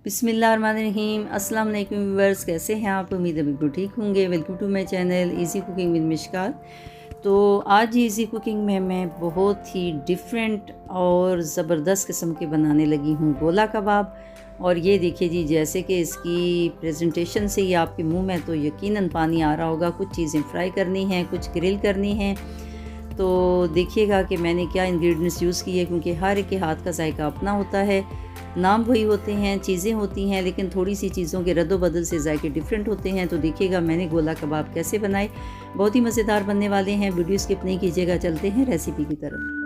बिस्मिल्लाहिर्रहमानिर्रहीम। अस्सलाम वालेकुम व्यूअर्स, कैसे हैं आप? उम्मीद है बिल्कुल ठीक होंगे। Welcome to my channel easy cooking with Mishkat. तो आज इजी कुकिंग में मैं बहुत ही डिफरेंट और ज़बरदस्त किस्म के बनाने लगी हूँ गोला कबाब। और ये देखिए जी, जैसे कि इसकी प्रेजेंटेशन से ही आपके मुंह में तो यकीनन पानी आ रहा होगा। कुछ चीज़ें फ्राई करनी हैं, कुछ ग्रिल करनी हैं। तो देखिएगा कि मैंने क्या इंग्रेडिएंट्स यूज़ किए, क्योंकि हर एक के हाथ का जायका अपना होता है। नाम वही होते हैं, चीज़ें होती हैं, लेकिन थोड़ी सी चीज़ों के रद्दोबदल से जायके डिफरेंट होते हैं। तो देखिएगा मैंने गोला कबाब कैसे बनाए, बहुत ही मज़ेदार बनने वाले हैं। वीडियो स्किप नहीं कीजिएगा, चलते हैं रेसिपी की तरफ।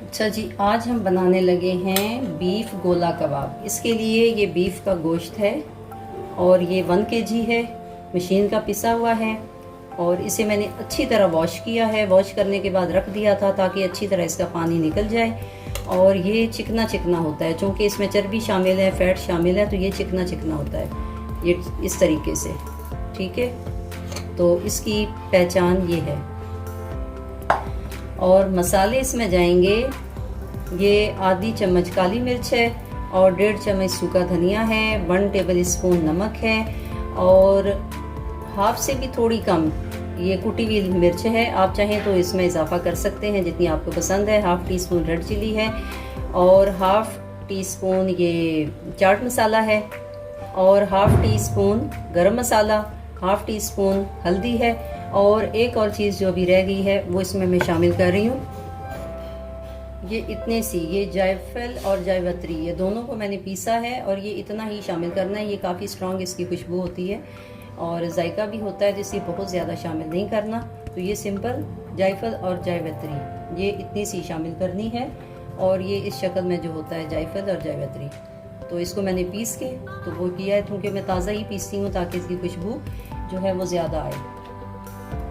अच्छा जी, आज हम बनाने लगे हैं बीफ गोला कबाब। इसके लिए ये बीफ का गोश्त है और ये 1 kg है, मशीन का पिसा हुआ है। और इसे मैंने अच्छी तरह वॉश किया है। वॉश करने के बाद रख दिया था ताकि अच्छी तरह इसका पानी निकल जाए। और ये चिकना चिकना होता है, चूँकि इसमें चर्बी शामिल है, फैट शामिल है, तो ये चिकना चिकना होता है, ये इस तरीके से। ठीक है, तो इसकी पहचान ये है। और मसाले इसमें जाएंगे, ये आधी चम्मच काली मिर्च है और 1.5 चम्मच सूखा धनिया है, 1 टेबल स्पून नमक है और हाफ से भी थोड़ी कम ये कुटी हुई मिर्च है। आप चाहें तो इसमें इजाफा कर सकते हैं जितनी आपको पसंद है। Half teaspoon red chilli है और हाफ टी स्पून ये चाट मसाला है और हाफ टी स्पून गरम मसाला, हाफ टी स्पून हल्दी है। और एक और चीज़ जो अभी रह गई है वो इसमें मैं शामिल कर रही हूँ, ये इतने सी ये जायफल और जायवत्री, ये दोनों को मैंने पीसा है और ये इतना ही शामिल करना है। ये काफ़ी स्ट्रॉन्ग इसकी खुशबू होती है और जायका भी होता है, जिससे बहुत ज़्यादा शामिल नहीं करना। तो ये सिंपल जायफल और जायवत्री ये इतनी सी शामिल करनी है। और ये इस शक्ल में जो होता है जायफल और जायवत्री, तो इसको मैंने पीस के तो वो किया है, क्योंकि मैं ताज़ा ही पीसती हूँ ताकि इसकी खुशबू जो है वो ज़्यादा आए।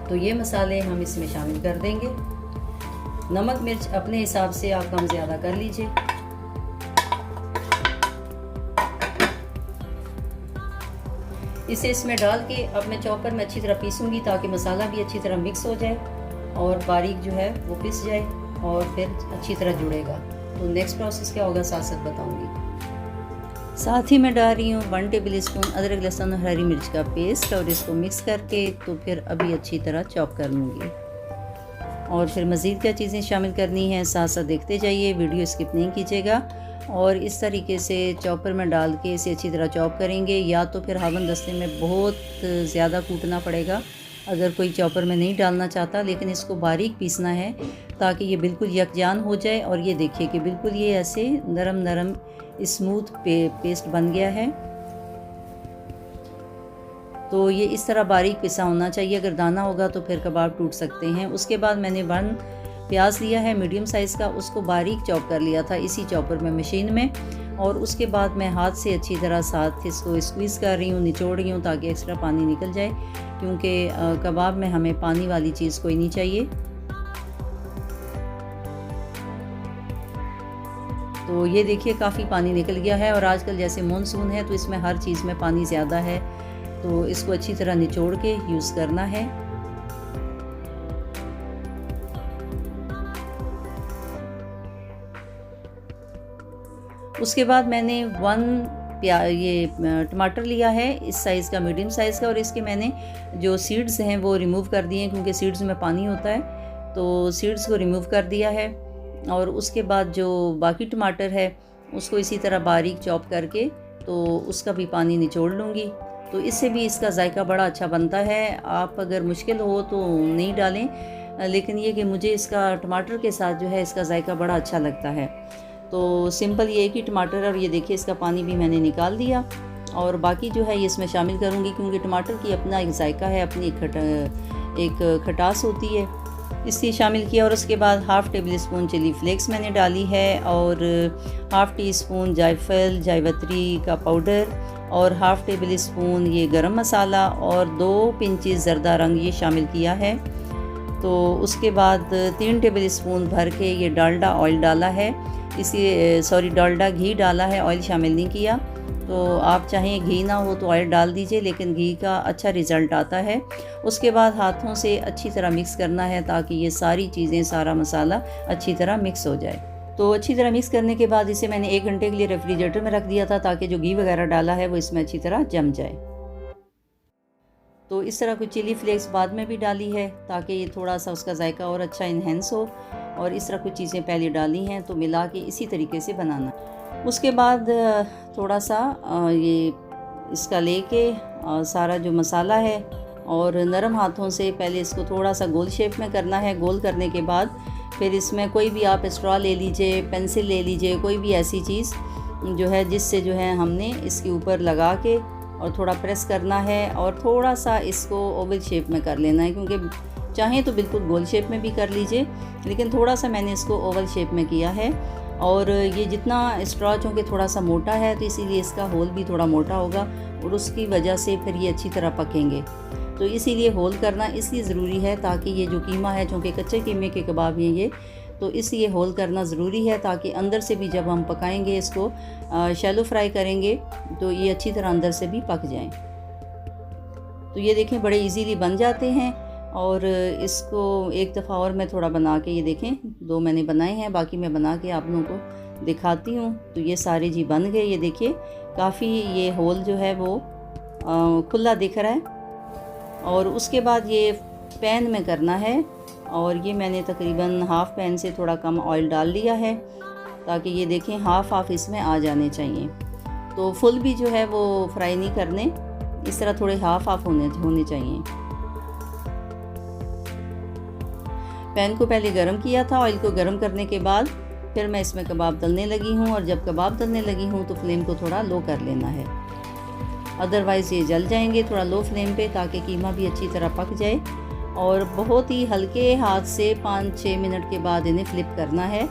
तो ये मसाले हम इसमें शामिल कर देंगे। नमक मिर्च अपने हिसाब से आप कम ज़्यादा कर लीजिए। इसे इसमें डाल के अब मैं चॉपर में अच्छी तरह पीसूंगी ताकि मसाला भी अच्छी तरह मिक्स हो जाए और बारीक जो है वो पिस जाए और फिर अच्छी तरह जुड़ेगा। तो नेक्स्ट प्रोसेस क्या होगा साथ साथ बताऊंगी। साथ ही मैं डाल रही हूँ 1 टेबल स्पून अदरक लहसुन और हरी मिर्च का पेस्ट और इसको मिक्स करके तो फिर अभी अच्छी तरह चॉप कर लूँगी। और फिर मज़ीद क्या चीज़ें शामिल करनी है साथ साथ देखते जाइए, वीडियो स्किप नहीं कीजिएगा। और इस तरीके से चॉपर में डाल के इसे अच्छी तरह चॉप करेंगे, या तो फिर हावन दस्ते में बहुत ज़्यादा कूटना पड़ेगा अगर कोई चॉपर में नहीं डालना चाहता, लेकिन इसको बारीक पीसना है ताकि ये बिल्कुल यकजान हो जाए। और ये देखिए कि बिल्कुल ये ऐसे नरम नरम स्मूथ पेस्ट बन गया है। तो ये इस तरह बारीक पिसा होना चाहिए, अगर दाना होगा तो फिर कबाब टूट सकते हैं। उसके बाद मैंने 1 प्याज लिया है मीडियम साइज़ का, उसको बारीक चॉप कर लिया था इसी चॉपर में मशीन में। और उसके बाद मैं हाथ से अच्छी तरह साथ इसको स्क्वीज़ कर रही हूँ, निचोड़ रही हूँ ताकि एक्स्ट्रा पानी निकल जाए, क्योंकि कबाब में हमें पानी वाली चीज़ कोई नहीं चाहिए। तो ये देखिए काफ़ी पानी निकल गया है। और आजकल जैसे मानसून है तो इसमें हर चीज़ में पानी ज़्यादा है, तो इसको अच्छी तरह निचोड़ के यूज़ करना है। उसके बाद मैंने ये टमाटर लिया है इस साइज़ का, मीडियम साइज़ का, और इसके मैंने जो सीड्स हैं वो रिमूव कर दिए हैं, क्योंकि सीड्स में पानी होता है, तो सीड्स को रिमूव कर दिया है। और उसके बाद जो बाकी टमाटर है उसको इसी तरह बारीक चॉप करके तो उसका भी पानी निचोड़ लूँगी। तो इससे भी इसका जायका बड़ा अच्छा बनता है। आप अगर मुश्किल हो तो नहीं डालें, लेकिन ये कि मुझे इसका टमाटर के साथ जो है इसका जायका बड़ा अच्छा लगता है। तो सिंपल ये एक ही टमाटर है और ये देखिए इसका पानी भी मैंने निकाल दिया। और बाकी जो है ये इसमें शामिल करूँगी, क्योंकि टमाटर की अपना एक जायका है, अपनी एक खटास होती है, इसलिए शामिल किया। और उसके बाद half tablespoon chilli flakes मैंने डाली है और हाफ़ टी स्पून जायफल जायवत्री का पाउडर और हाफ़ टेबल स्पून ये गरम मसाला और 2 पिंचेस ज़रदा रंग ये शामिल किया है। तो उसके बाद 3 टेबल स्पून भर के ये डालडा ऑयल डाला है, डालडा घी डाला है, ऑयल शामिल नहीं किया। तो आप चाहें घी ना हो तो ऑयल डाल दीजिए, लेकिन घी का अच्छा रिज़ल्ट आता है। उसके बाद हाथों से अच्छी तरह मिक्स करना है ताकि ये सारी चीज़ें, सारा मसाला अच्छी तरह मिक्स हो जाए। तो अच्छी तरह मिक्स करने के बाद इसे मैंने 1 घंटे के लिए रेफ्रिजरेटर में रख दिया था ताकि जो घी वगैरह डाला है वो इसमें अच्छी तरह जम जाए। तो इस तरह कुछ चिली फ्लेक्स बाद में भी डाली है ताकि ये थोड़ा सा उसका जायका और अच्छा इन्हेंस हो, और इस तरह कुछ चीज़ें पहले डाली हैं, तो मिला के इसी तरीके से बनाना। उसके बाद थोड़ा सा ये इसका लेके सारा जो मसाला है और नरम हाथों से पहले इसको थोड़ा सा गोल शेप में करना है। गोल करने के बाद फिर इसमें कोई भी आप स्ट्रॉ ले लीजिए, पेंसिल ले लीजिए, कोई भी ऐसी चीज़ जो है जिससे जो है हमने इसके ऊपर लगा के और थोड़ा प्रेस करना है और थोड़ा सा इसको ओवल शेप में कर लेना है, क्योंकि चाहें तो बिल्कुल गोल शेप में भी कर लीजिए, लेकिन थोड़ा सा मैंने इसको ओवल शेप में किया है। और ये जितना स्ट्रॉ चूँकि थोड़ा सा मोटा है तो इसीलिए इसका होल भी थोड़ा मोटा होगा और उसकी वजह से फिर ये अच्छी तरह पकेंगे। तो इसीलिए होल करना इसलिए ज़रूरी है ताकि ये जो कीमा है, चूँकि कच्चे कीमे के कबाब हैं ये, तो इसलिए होल करना ज़रूरी है ताकि अंदर से भी जब हम पकाएंगे, इसको शैलो फ्राई करेंगे, तो ये अच्छी तरह अंदर से भी पक जाएं। तो ये देखें बड़े इजीली बन जाते हैं। और इसको एक दफ़ा और मैं थोड़ा बना के, ये देखें 2 मैंने बनाए हैं, बाकी मैं बना के आप लोगों को दिखाती हूँ। तो ये सारे जी बन गए, ये देखिए काफ़ी ये होल जो है वो खुला दिख रहा है। और उसके बाद ये पैन में करना है, और ये मैंने तकरीबन हाफ़ पैन से थोड़ा कम ऑयल डाल लिया है ताकि ये देखें हाफ़ इसमें आ जाने चाहिए। तो फुल भी जो है वो फ्राई नहीं करने, इस तरह थोड़े हाफ़ होने चाहिए। पैन को पहले गरम किया था, ऑयल को गरम करने के बाद फिर मैं इसमें कबाब तलने लगी हूँ। और जब कबाब तलने लगी हूँ तो फ्लेम को थोड़ा लो कर लेना है, अदरवाइज़ ये जल जाएंगे। थोड़ा लो फ्लेम पे ताकि कीमा भी अच्छी तरह पक जाए। और बहुत ही हल्के हाथ से 5-6 मिनट के बाद इन्हें फ्लिप करना है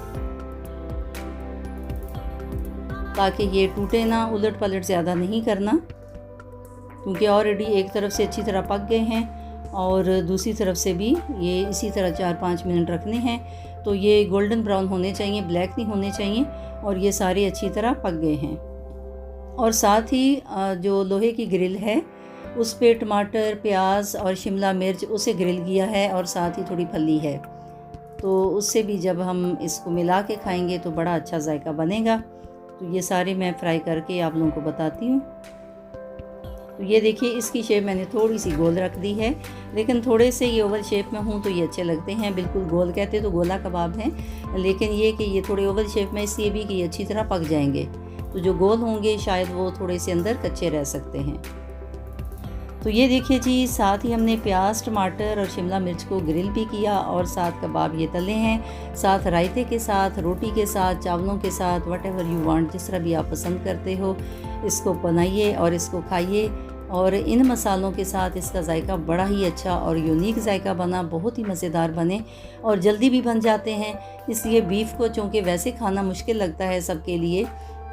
ताकि ये टूटे ना। उलट पलट ज़्यादा नहीं करना, क्योंकि ऑलरेडी एक तरफ से अच्छी तरह पक गए हैं और दूसरी तरफ से भी ये इसी तरह 4-5 मिनट रखने हैं। तो ये गोल्डन ब्राउन होने चाहिए, ब्लैक नहीं होने चाहिए। और ये सारे अच्छी तरह पक गए हैं। और साथ ही जो लोहे की ग्रिल है उस पे टमाटर, प्याज और शिमला मिर्च उसे ग्रिल किया है, और साथ ही थोड़ी फली है। तो उससे भी जब हम इसको मिला के खाएंगे तो बड़ा अच्छा जायका बनेगा। तो ये सारे मैं फ्राई करके आप लोगों को बताती हूँ। तो ये देखिए इसकी शेप मैंने थोड़ी सी गोल रख दी है, लेकिन थोड़े से ये ओवल शेप में हूँ तो ये अच्छे लगते हैं। बिल्कुल गोल कहते तो गोला कबाब हैं, लेकिन ये कि ये थोड़े ओवल शेप में इसलिए भी कि ये अच्छी तरह पक जाएंगे। तो जो गोल होंगे शायद वो थोड़े से अंदर कच्चे रह सकते हैं। तो ये देखिए जी, साथ ही हमने प्याज, टमाटर और शिमला मिर्च को ग्रिल भी किया और साथ कबाब ये तले हैं, साथ रायते के साथ, रोटी के साथ, चावलों के साथ, वट एवर यू वांट, जिस तरह भी आप पसंद करते हो इसको बनाइए और इसको खाइए। और इन मसालों के साथ इसका जायका बड़ा ही अच्छा और यूनिक जायका बना, बहुत ही मज़ेदार बने और जल्दी भी बन जाते हैं। इसलिए बीफ को चूँकि वैसे खाना मुश्किल लगता है सबके लिए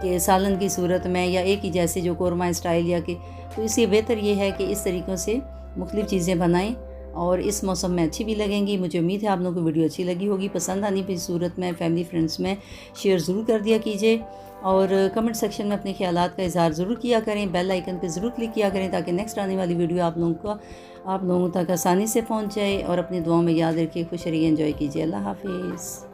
कि सालन की सूरत में या एक ही जैसे जो कोरमा स्टाइल या कि, तो इसलिए बेहतर ये है कि इस तरीक़ों से मुख्तलिफ़ चीज़ें बनाएं और इस मौसम में अच्छी भी लगेंगी। मुझे उम्मीद है आप लोगों को वीडियो अच्छी लगी होगी। पसंद आने की सूरत में फैमिली फ्रेंड्स में शेयर ज़रूर कर दिया कीजिए और कमेंट सेक्शन में अपने ख्यालात का इज़हार ज़रूर किया करें। बेल आइकन पे ज़रूर क्लिक किया करें ताकि नेक्स्ट आने वाली वीडियो आप लोगों तक आसानी से पहुँच जाए। और अपनी दुआओं में याद रखिए, खुश रहिए, एंजॉय कीजिए। अल्लाह हाफिज़।